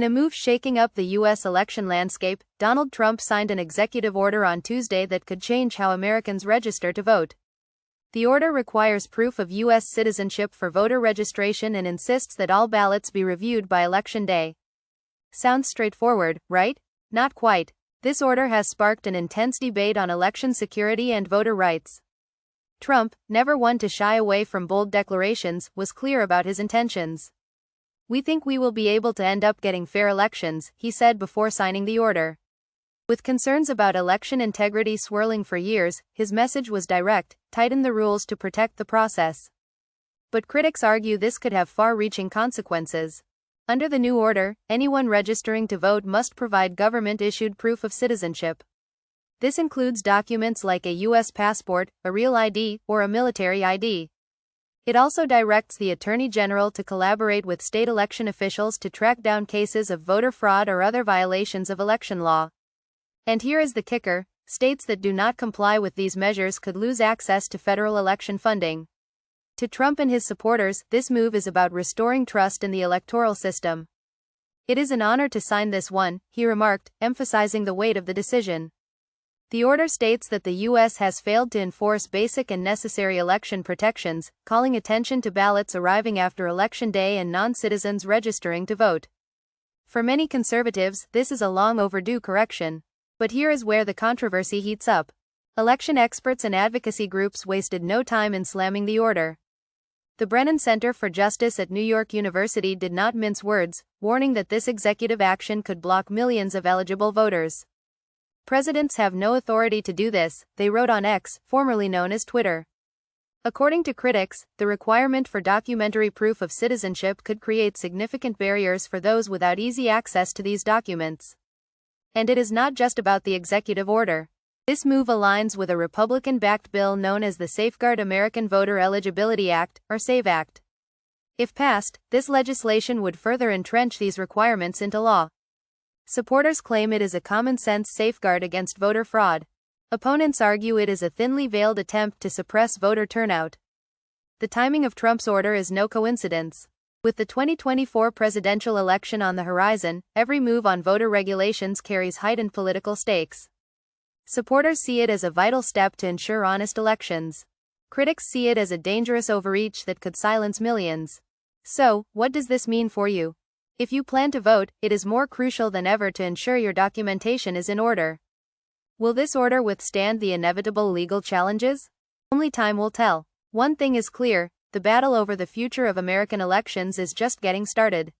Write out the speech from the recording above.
In a move shaking up the U.S. election landscape, Donald Trump signed an executive order on Tuesday that could change how Americans register to vote. The order requires proof of U.S. citizenship for voter registration and insists that all ballots be reviewed by Election Day. Sounds straightforward, right? Not quite. This order has sparked an intense debate on election security and voter rights. Trump, never one to shy away from bold declarations, was clear about his intentions. "We think we will be able to end up getting fair elections," he said before signing the order. With concerns about election integrity swirling for years, his message was direct: tighten the rules to protect the process. But critics argue this could have far-reaching consequences. Under the new order, anyone registering to vote must provide government-issued proof of citizenship. This includes documents like a U.S. passport, a real ID, or a military ID. It also directs the Attorney General to collaborate with state election officials to track down cases of voter fraud or other violations of election law. And here is the kicker: states that do not comply with these measures could lose access to federal election funding. To Trump and his supporters, this move is about restoring trust in the electoral system. "It is an honor to sign this one," he remarked, emphasizing the weight of the decision. The order states that the U.S. has failed to enforce basic and necessary election protections, calling attention to ballots arriving after Election Day and non-citizens registering to vote. For many conservatives, this is a long overdue correction. But here is where the controversy heats up. Election experts and advocacy groups wasted no time in slamming the order. The Brennan Center for Justice at New York University did not mince words, warning that this executive action could block millions of eligible voters. "Presidents have no authority to do this," they wrote on X, formerly known as Twitter. According to critics, the requirement for documentary proof of citizenship could create significant barriers for those without easy access to these documents. And it is not just about the executive order. This move aligns with a Republican-backed bill known as the Safeguard American Voter Eligibility Act, or SAVE Act. If passed, this legislation would further entrench these requirements into law. Supporters claim it is a common-sense safeguard against voter fraud. Opponents argue it is a thinly veiled attempt to suppress voter turnout. The timing of Trump's order is no coincidence. With the 2024 presidential election on the horizon, every move on voter regulations carries heightened political stakes. Supporters see it as a vital step to ensure honest elections. Critics see it as a dangerous overreach that could silence millions. So, what does this mean for you? If you plan to vote, it is more crucial than ever to ensure your documentation is in order. Will this order withstand the inevitable legal challenges? Only time will tell. One thing is clear: the battle over the future of American elections is just getting started.